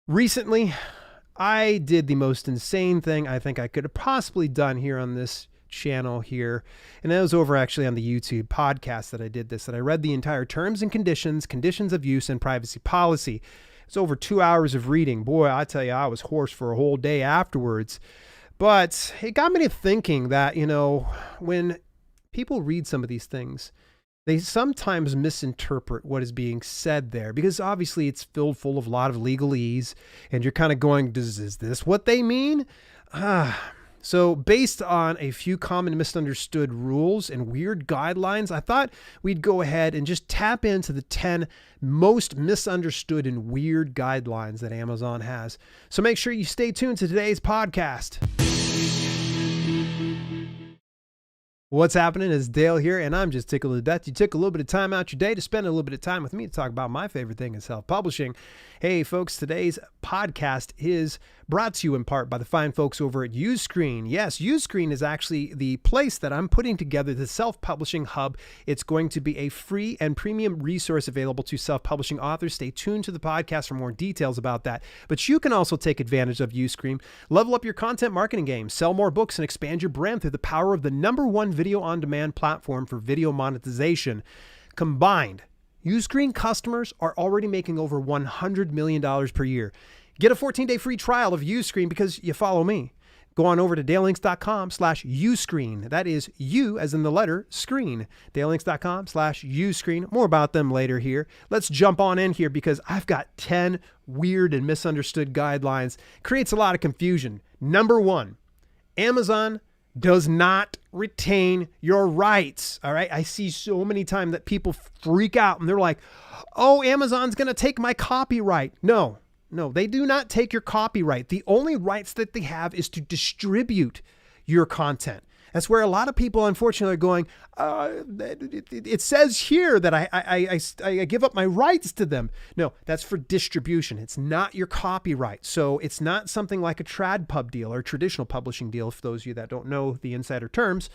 Recently, I did the most insane thing I think I could have possibly done here on this channel here. And that was over actually on the YouTube podcast that I did this, that I read the entire terms and conditions of use and privacy policy. It's over 2 hours of reading. Boy, I tell you, I was hoarse for a whole day afterwards. But it got me to thinking that, when people read some of these things, they sometimes misinterpret what is being said there because obviously it's filled full of a lot of legalese and you're kind of going, is this what they mean? So based on a few common misunderstood rules and weird guidelines, I thought we'd go ahead and just tap into the 10 most misunderstood and weird guidelines that Amazon has. So make sure you stay tuned to today's podcast. What's happening? It's Dale here, and I'm just tickled to death. You took a little bit of time out your day to spend a little bit of time with me to talk about my favorite thing in self-publishing. Hey, folks, today's podcast is brought to you in part by the fine folks over at Uscreen. Yes, Uscreen is actually the place that I'm putting together the self-publishing hub. It's going to be a free and premium resource available to self-publishing authors. Stay tuned to the podcast for more details about that. But you can also take advantage of Uscreen, level up your content marketing game, sell more books, and expand your brand through the power of the #1 video on-demand platform for video monetization. Combined, Uscreen customers are already making over $100 million per year. Get a 14-day free trial of Uscreen because you follow me. Go on over to dalelinks.com/Uscreen. That is U as in the letter screen. dalelinks.com/Uscreen. More about them later here. Let's jump on in here because I've got 10 weird and misunderstood guidelines. Creates a lot of confusion. Number 1, Amazon does not retain your rights. All right. I see so many times that people freak out and they're like, oh, Amazon's going to take my copyright. No, they do not take your copyright. The only rights that they have is to distribute your content. That's where a lot of people, unfortunately, are going, it says here that I give up my rights to them. No, that's for distribution. It's not your copyright. So it's not something like a trad pub deal or a traditional publishing deal. For those of you that don't know the insider terms,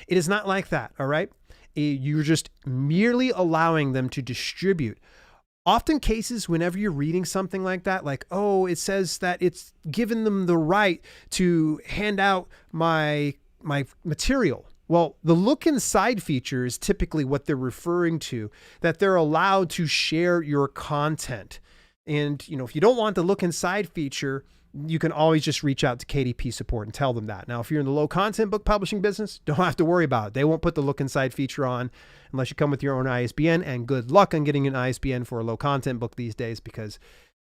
it is not like that. All right. You're just merely allowing them to distribute. Often cases, whenever you're reading something like that, like, oh, it says that it's given them the right to hand out my material. Well, the look inside feature is typically what they're referring to, that they're allowed to share your content. And, if you don't want the look inside feature, you can always just reach out to KDP support and tell them that. Now, if you're in the low content book publishing business, don't have to worry about it. They won't put the look inside feature on unless you come with your own ISBN, and good luck on getting an ISBN for a low content book these days because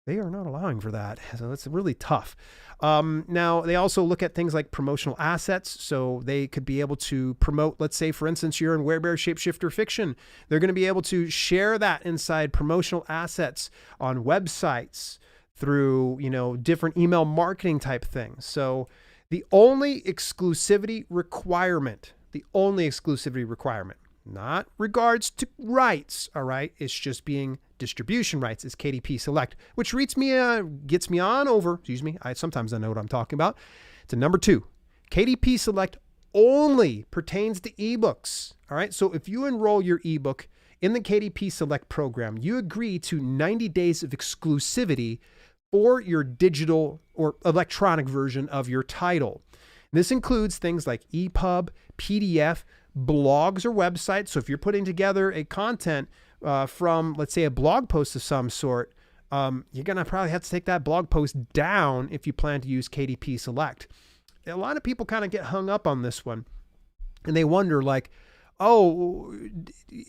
they are not allowing for that. So that's really tough. Now, they also look at things like promotional assets. So they could be able to promote, let's say, for instance, you're in Werebear Shapeshifter Fiction. They're going to be able to share that inside promotional assets on websites through, different email marketing type things. So the only exclusivity requirement, not regards to rights, all right, it's just being distribution rights, is KDP Select, which gets me on over, sometimes I know what I'm talking about, to number 2. KDP Select only pertains to ebooks, all right? So if you enroll your ebook in the KDP Select program, you agree to 90 days of exclusivity for your digital or electronic version of your title. This includes things like EPUB, PDF, blogs or websites. So if you're putting together a content from, let's say, a blog post of some sort, you're going to probably have to take that blog post down if you plan to use KDP Select. A lot of people kind of get hung up on this one and they wonder like, oh,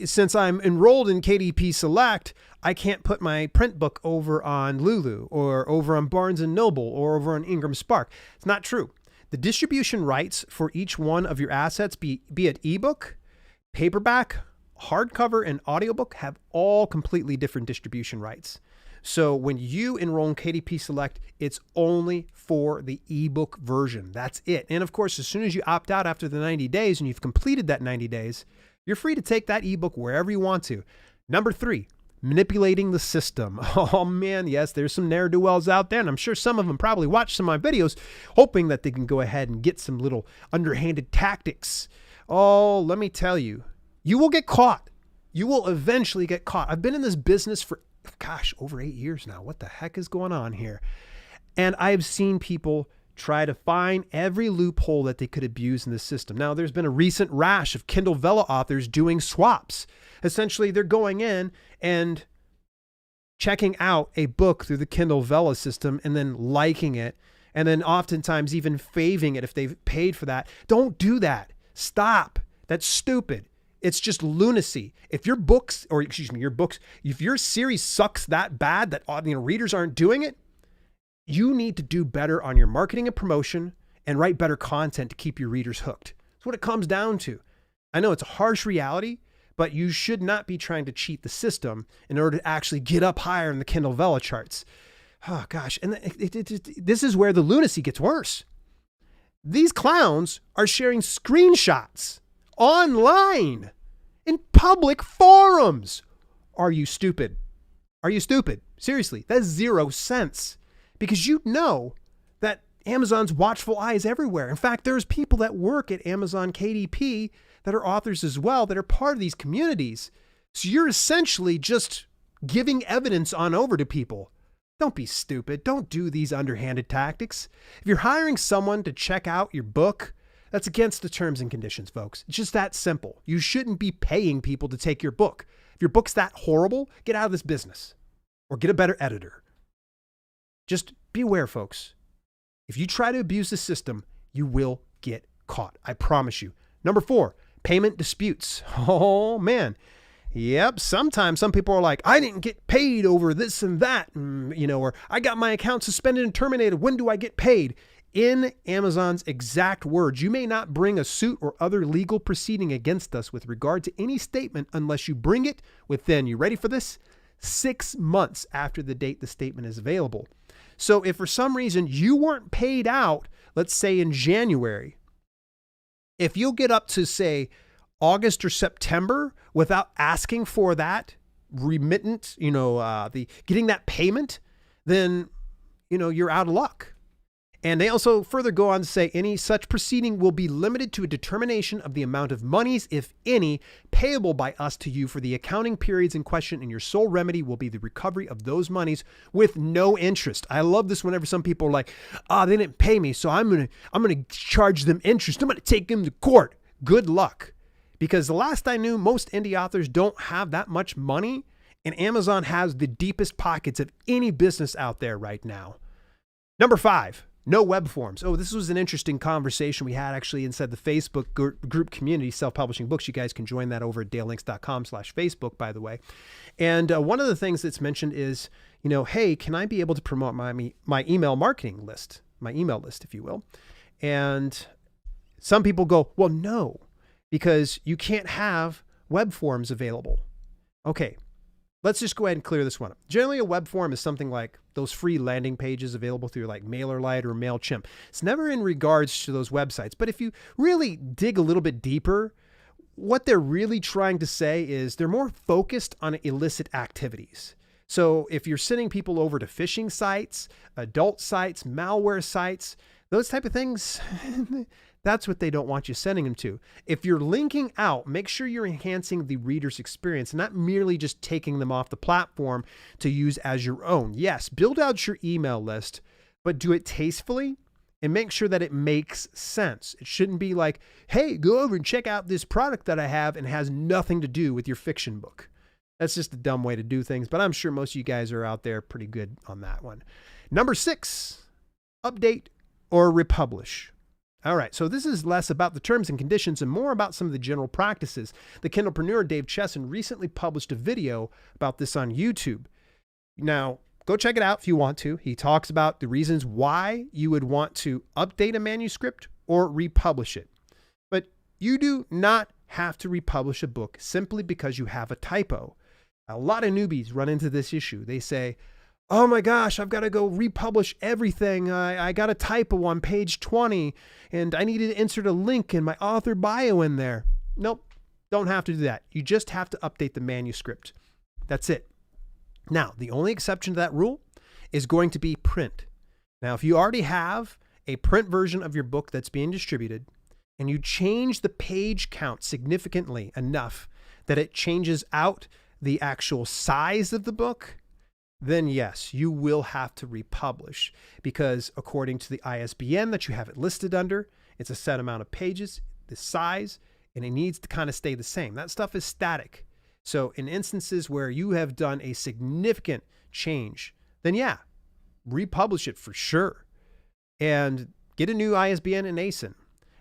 since I'm enrolled in KDP Select, I can't put my print book over on Lulu or over on Barnes & Noble or over on Ingram Spark. It's not true. The distribution rights for each one of your assets, be it ebook, paperback, hardcover, and audiobook, have all completely different distribution rights. So when you enroll in KDP Select, it's only for the ebook version. That's it. And of course, as soon as you opt out after the 90 days and you've completed that 90 days, you're free to take that ebook wherever you want to. Number 3, manipulating the system. Oh man, yes, there's some ne'er-do-wells out there, and I'm sure some of them probably watch some of my videos hoping that they can go ahead and get some little underhanded tactics. Oh, let me tell you, you will get caught. You will eventually get caught. I've been in this business for gosh, over 8 years now. What the heck is going on here? And I've seen people try to find every loophole that they could abuse in the system. Now, there's been a recent rash of Kindle Vella authors doing swaps. Essentially, they're going in and checking out a book through the Kindle Vella system and then liking it, and then oftentimes even faving it if they've paid for that. Don't do that. Stop. That's stupid. It's just lunacy. If your books, or excuse me, your books, if your series sucks that bad that readers aren't doing it, you need to do better on your marketing and promotion and write better content to keep your readers hooked. That's what it comes down to. I know it's a harsh reality, but you should not be trying to cheat the system in order to actually get up higher in the Kindle Vella charts. Oh gosh, and this is where the lunacy gets worse. These clowns are sharing screenshots online in public forums. Are you stupid? Are you stupid? Seriously, that's 0 sense. Because you know that Amazon's watchful eye is everywhere. In fact, there's people that work at Amazon KDP that are authors as well that are part of these communities. So you're essentially just giving evidence on over to people. Don't be stupid. Don't do these underhanded tactics. If you're hiring someone to check out your book, that's against the terms and conditions, folks. It's just that simple. You shouldn't be paying people to take your book. If your book's that horrible, get out of this business or get a better editor. Just beware, folks. If you try to abuse the system, you will get caught. I promise you. Number 4, payment disputes. Oh, man. Yep. Sometimes some people are like, I didn't get paid over this and that, or I got my account suspended and terminated. When do I get paid? In Amazon's exact words, you may not bring a suit or other legal proceeding against us with regard to any statement unless you bring it within, you ready for this? 6 months after the date the statement is available. So if for some reason you weren't paid out, let's say in January, if you get up to say August or September without asking for that remittance, getting that payment, then, you're out of luck. And they also further go on to say any such proceeding will be limited to a determination of the amount of monies, if any, payable by us to you for the accounting periods in question, and your sole remedy will be the recovery of those monies with no interest. I love this whenever some people are like, they didn't pay me, so I'm gonna charge them interest. I'm gonna take them to court. Good luck. Because the last I knew, most indie authors don't have that much money, and Amazon has the deepest pockets of any business out there right now. Number 5. No web forms. Oh, this was an interesting conversation we had actually inside the Facebook group community, Self-Publishing Books. You guys can join that over at dalelinks.com/Facebook, by the way. And one of the things that's mentioned is, hey, can I be able to promote my email marketing list, my email list, if you will? And some people go, well, no, because you can't have web forms available. Okay. Let's just go ahead and clear this one up. Generally, a web form is something like those free landing pages available through like MailerLite or MailChimp. It's never in regards to those websites. But if you really dig a little bit deeper, what they're really trying to say is they're more focused on illicit activities. So if you're sending people over to phishing sites, adult sites, malware sites, those type of things, that's what they don't want you sending them to. If you're linking out, make sure you're enhancing the reader's experience, not merely just taking them off the platform to use as your own. Yes, build out your email list, but do it tastefully and make sure that it makes sense. It shouldn't be like, hey, go over and check out this product that I have and has nothing to do with your fiction book. That's just a dumb way to do things, but I'm sure most of you guys are out there pretty good on that one. Number 6, update or republish. All right, so this is less about the terms and conditions and more about some of the general practices. The Kindlepreneur Dave Chesson recently published a video about this on YouTube. Now, go check it out if you want to. He talks about the reasons why you would want to update a manuscript or republish it. But you do not have to republish a book simply because you have a typo. A lot of newbies run into this issue. They say, oh my gosh, I've got to go republish everything. I got a typo on page 20 and I needed to insert a link in my author bio in there. Nope, don't have to do that. You just have to update the manuscript. That's it. Now, the only exception to that rule is going to be print. Now, if you already have a print version of your book that's being distributed and you change the page count significantly enough that it changes out the actual size of the book, then yes, you will have to republish, because according to the ISBN that you have it listed under, it's a set amount of pages, the size, and it needs to kind of stay the same. That stuff is static. So in instances where you have done a significant change, then yeah, republish it for sure. And get a new ISBN and ASIN.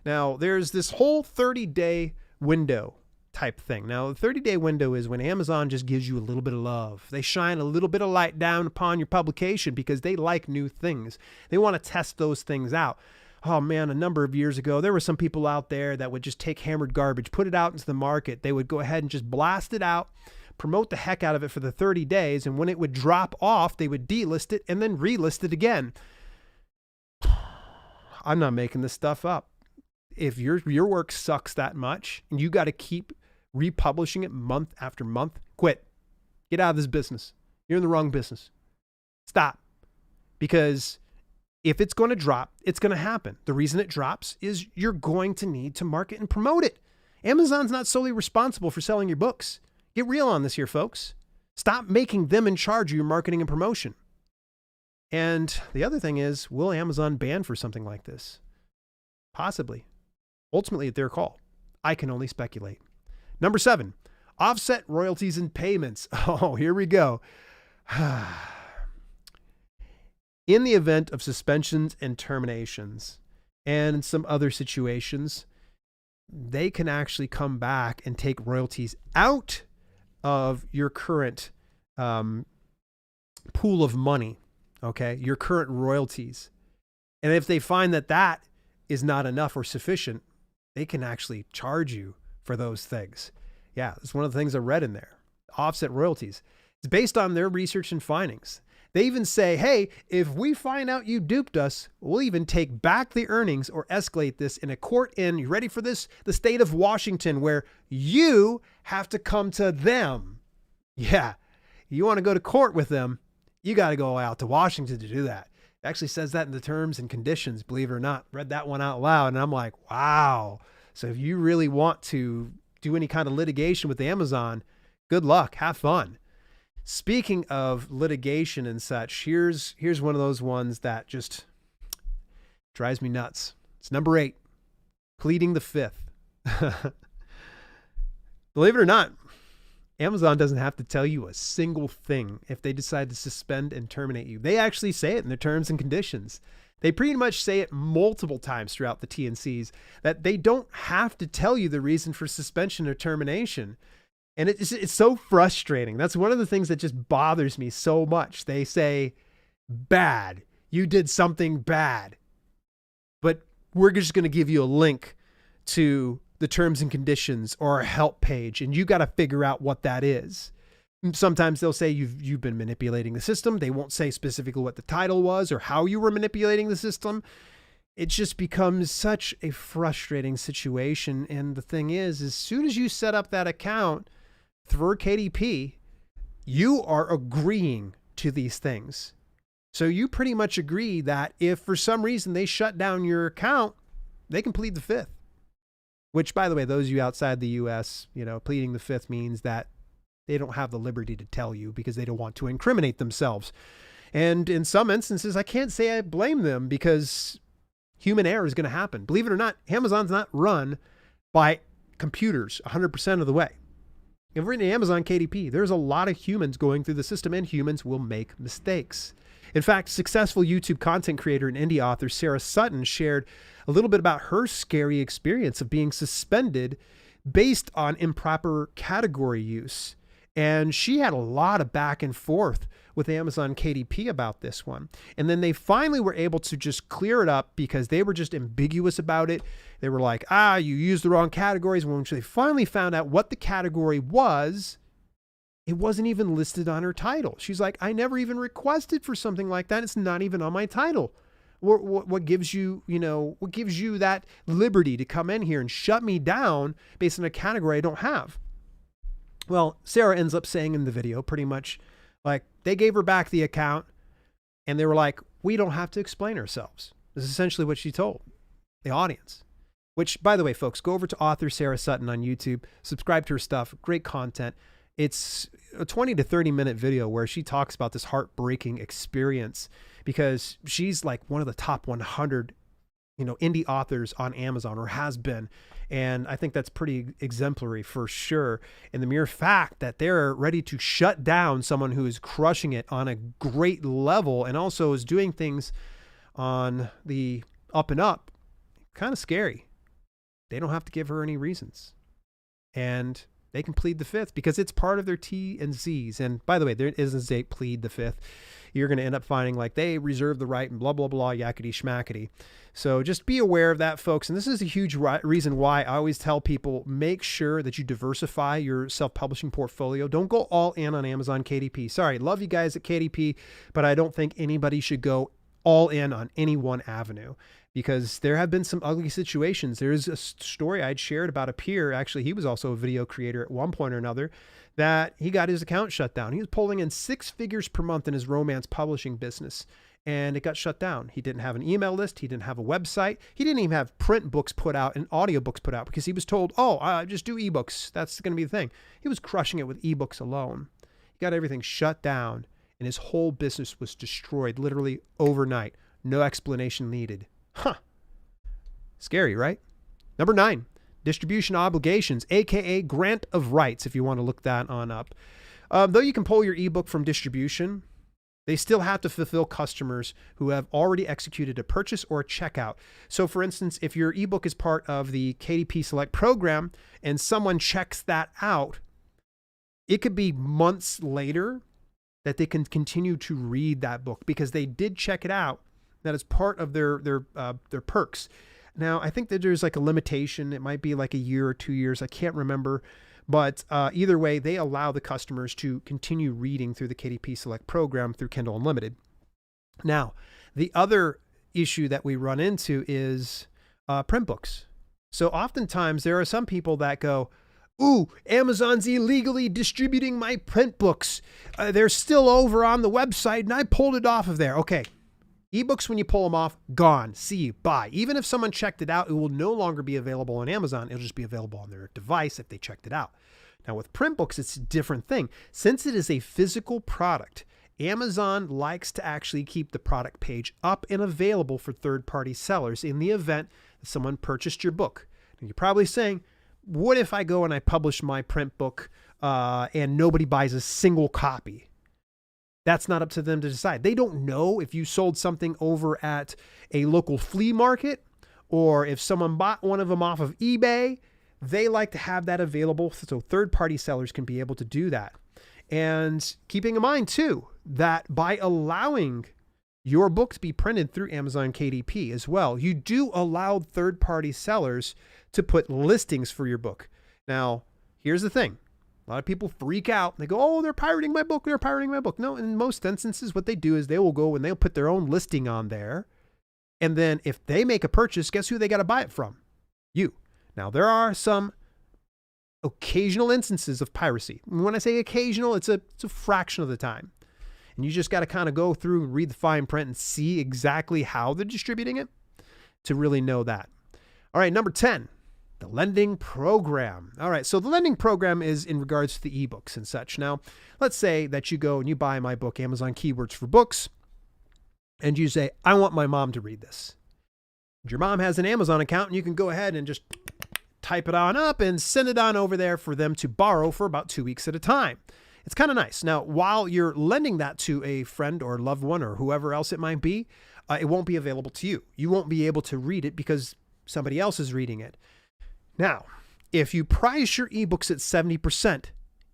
Now, there's this whole 30-day window type thing. Now, the 30-day window is when Amazon just gives you a little bit of love. They shine a little bit of light down upon your publication because they like new things. They want to test those things out. Oh man, a number of years ago, there were some people out there that would just take hammered garbage, put it out into the market. They would go ahead and just blast it out, promote the heck out of it for the 30 days. And when it would drop off, they would delist it and then relist it again. I'm not making this stuff up. If your work sucks that much and you got to keep republishing it month after month, quit. Get out of this business. You're in the wrong business. Stop. Because if it's going to drop, it's going to happen. The reason it drops is you're going to need to market and promote it. Amazon's not solely responsible for selling your books. Get real on this here, folks. Stop making them in charge of your marketing and promotion. And the other thing is, will Amazon ban for something like this? Possibly. Ultimately, at their call. I can only speculate. Number 7, offset royalties and payments. Oh, here we go. In the event of suspensions and terminations and some other situations, they can actually come back and take royalties out of your current pool of money, okay, your current royalties. And if they find that that is not enough or sufficient, they can actually charge you for those things. Yeah, it's one of the things I read in there. Offset royalties. It's based on their research and findings. They even say, hey, if we find out you duped us, we'll even take back the earnings or escalate this in a court in, you ready for this? The state of Washington, where you have to come to them. Yeah, you want to go to court with them, you got to go out to Washington to do that. It actually says that in the terms and conditions, believe it or not. Read that one out loud and I'm like, wow. So if you really want to do any kind of litigation with Amazon, good luck, have fun. Speaking of litigation and such, here's one of those ones that just drives me nuts. It's number 8, pleading the fifth. Believe it or not, Amazon doesn't have to tell you a single thing if they decide to suspend and terminate you. They actually say it in their terms and conditions. They pretty much say it multiple times throughout the T&Cs that they don't have to tell you the reason for suspension or termination. And it's so frustrating. That's one of the things that just bothers me so much. They say, bad, you did something bad, but we're just going to give you a link to the terms and conditions or a help page, and you got to figure out what that is. Sometimes they'll say you've been manipulating the system. They won't say specifically what the title was or how you were manipulating the system. It just becomes such a frustrating situation. And the thing is, as soon as you set up that account through KDP, you are agreeing to these things. So you pretty much agree that if for some reason they shut down your account, they can plead the fifth. Which, by the way, those of you outside the US, pleading the fifth means that they don't have the liberty to tell you because they don't want to incriminate themselves. And in some instances, I can't say I blame them because human error is going to happen. Believe it or not, Amazon's not run by computers 100% of the way. If we're in Amazon KDP, there's a lot of humans going through the system, and humans will make mistakes. In fact, successful YouTube content creator and indie author Sarah Sutton shared a little bit about her scary experience of being suspended based on improper category use. And she had a lot of back and forth with Amazon KDP about this one. And then they finally were able to just clear it up because they were just ambiguous about it. They were like, you used the wrong categories. When they finally found out what the category was, it wasn't even listed on her title. She's like, I never even requested for something like that. It's not even on my title. What gives you, what gives you that liberty to come in here and shut me down based on a category I don't have? Well, Sarah ends up saying in the video pretty much like they gave her back the account and they were like, we don't have to explain ourselves. This is essentially what she told the audience, which, by the way, folks, go over to author Sarah Sutton on YouTube, subscribe to her stuff, great content. It's a 20 to 30 minute video where she talks about this heartbreaking experience because she's like one of the top 100, indie authors on Amazon, or has been. And I think that's pretty exemplary for sure. And the mere fact that they're ready to shut down someone who is crushing it on a great level and also is doing things on the up and up, kind of scary. They don't have to give her any reasons. And they can plead the fifth because it's part of their T and Z's. And by the way, there isn't a plead the fifth. You're going to end up finding like they reserve the right and blah, blah, blah, yakety schmackety. So just be aware of that, folks. And this is a huge reason why I always tell people, make sure that you diversify your self-publishing portfolio. Don't go all in on Amazon KDP. Sorry, love you guys at KDP, but I don't think anybody should go all in on any one avenue, because there have been some ugly situations. There's a story I'd shared about a peer. Actually, he was also a video creator at one point or another, that he got his account shut down. He was pulling in 6 figures per month in his romance publishing business, and it got shut down. He didn't have an email list. He didn't have a website. He didn't even have print books put out and audiobooks put out because he was told, just do ebooks. That's going to be the thing. He was crushing it with ebooks alone. He got everything shut down, and his whole business was destroyed literally overnight. No explanation needed. Scary, right? Number 9, distribution obligations, aka grant of rights, if you want to look that on up. Though you can pull your ebook from distribution, they still have to fulfill customers who have already executed a purchase or a checkout. So for instance, if your ebook is part of the KDP Select program and someone checks that out, it could be months later that they can continue to read that book because they did check it out. That is part of their perks. Now, I think that there's like a limitation. It might be like a year or 2 years. I can't remember. But either way, they allow the customers to continue reading through the KDP Select program through Kindle Unlimited. Now, the other issue that we run into is print books. So oftentimes there are some people that go, ooh, Amazon's illegally distributing my print books. They're still over on the website and I pulled it off of there. Okay. Ebooks, when you pull them off, gone. See you. Bye. Even if someone checked it out, it will no longer be available on Amazon. It'll just be available on their device if they checked it out. Now with print books, it's a different thing. Since it is a physical product, Amazon likes to actually keep the product page up and available for third-party sellers in the event that someone purchased your book. And you're probably saying, what if I go and I publish my print book and nobody buys a single copy? That's not up to them to decide. They don't know if you sold something over at a local flea market or if someone bought one of them off of eBay. They like to have that available so third-party sellers can be able to do that. And keeping in mind too, that by allowing your book to be printed through Amazon KDP as well, you do allow third-party sellers to put listings for your book. Now, here's the thing. A lot of people freak out. They go, oh, they're pirating my book. They're pirating my book. No, in most instances, what they do is they will go and they'll put their own listing on there. And then if they make a purchase, guess who they got to buy it from? You. Now, there are some occasional instances of piracy. And when I say occasional, it's a fraction of the time. And you just got to kind of go through and read the fine print and see exactly how they're distributing it to really know that. All right, number 10. The lending program. All right. So the lending program is in regards to the ebooks and such. Now, let's say that you go and you buy my book, Amazon Keywords for Books, and you say, I want my mom to read this. And your mom has an Amazon account and you can go ahead and just type it on up and send it on over there for them to borrow for about 2 weeks at a time. It's kind of nice. Now, while you're lending that to a friend or loved one or whoever else it might be, it won't be available to you. You won't be able to read it because somebody else is reading it. Now, if you price your ebooks at 70%,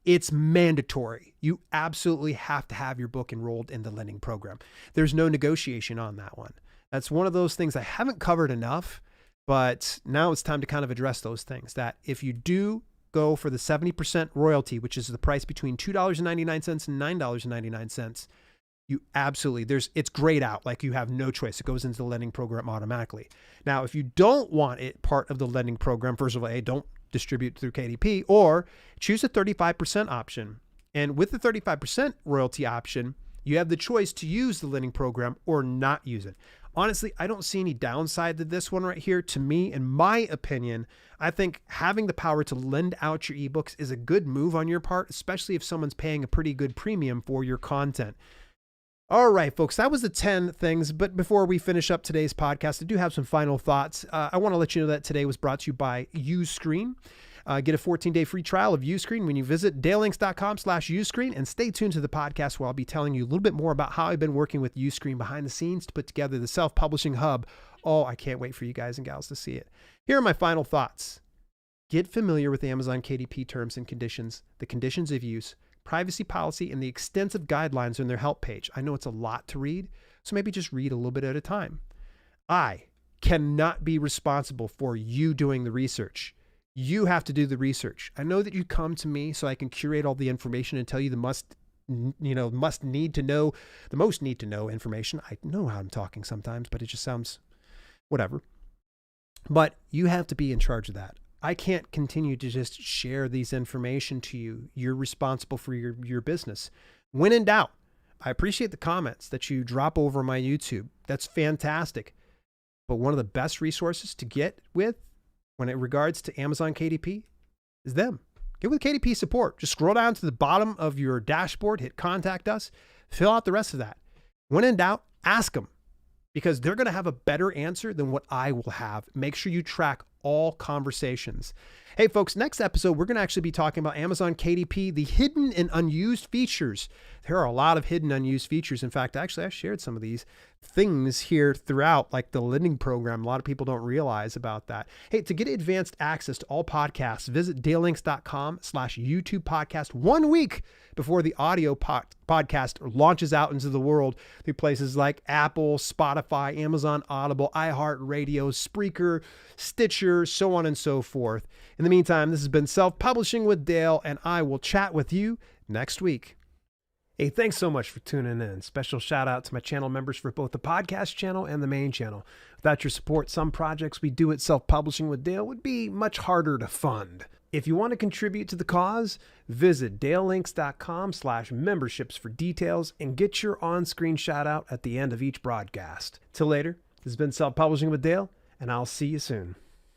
it's mandatory. You absolutely have to have your book enrolled in the lending program. There's no negotiation on that one. That's one of those things I haven't covered enough, but now it's time to kind of address those things. That if you do go for the 70% royalty, which is the price between $2.99 and $9.99, you absolutely, it's grayed out. Like you have no choice. It goes into the lending program automatically. Now, if you don't want it part of the lending program, first of all, don't distribute through KDP, or choose a 35% option. And with the 35% royalty option, you have the choice to use the lending program or not use it. Honestly, I don't see any downside to this one right here. To me, in my opinion, I think having the power to lend out your ebooks is a good move on your part, especially if someone's paying a pretty good premium for your content. All right, folks, that was the 10 things. But before we finish up today's podcast, I do have some final thoughts. I want to let you know that today was brought to you by Uscreen. Get a 14-day free trial of Uscreen when you visit dalelinks.com/Uscreen, and stay tuned to the podcast where I'll be telling you a little bit more about how I've been working with Uscreen behind the scenes to put together the self-publishing hub. Oh, I can't wait for you guys and gals to see it. Here are my final thoughts. Get familiar with Amazon KDP terms and conditions, the conditions of use, privacy policy, and the extensive guidelines on their help page. I know it's a lot to read, so maybe just read a little bit at a time. I cannot be responsible for you doing the research. You have to do the research. I know that you come to me so I can curate all the information and tell you the most need to know information. I know how I'm talking sometimes, but it just sounds whatever. But you have to be in charge of that. I can't continue to just share these information to you. You're responsible for your business. When in doubt, I appreciate the comments that you drop over my YouTube. That's fantastic. But one of the best resources to get with when it regards to Amazon KDP is them. Get with KDP support. Just scroll down to the bottom of your dashboard, hit contact us, fill out the rest of that. When in doubt, ask them, because they're going to have a better answer than what I will have. Make sure you track all conversations. Hey folks, next episode, we're going to actually be talking about Amazon KDP, the hidden and unused features. There are a lot of hidden unused features. In fact, actually, I shared some of these things here throughout, like the lending program. A lot of people don't realize about that. Hey, to get advanced access to all podcasts, visit dalelinks.com/YouTube podcast 1 week before the audio podcast launches out into the world through places like Apple, Spotify, Amazon Audible, iHeartRadio, Spreaker, Stitcher, so on and so forth. In the meantime, this has been Self-Publishing with Dale, and I will chat with you next week. Hey, thanks so much for tuning in. Special shout out to my channel members for both the podcast channel and the main channel. Without your support, some projects we do at Self-Publishing with Dale would be much harder to fund. If you want to contribute to the cause, visit dalelinks.com/memberships for details and get your on-screen shout out at the end of each broadcast. Till later, this has been Self-Publishing with Dale, and I'll see you soon.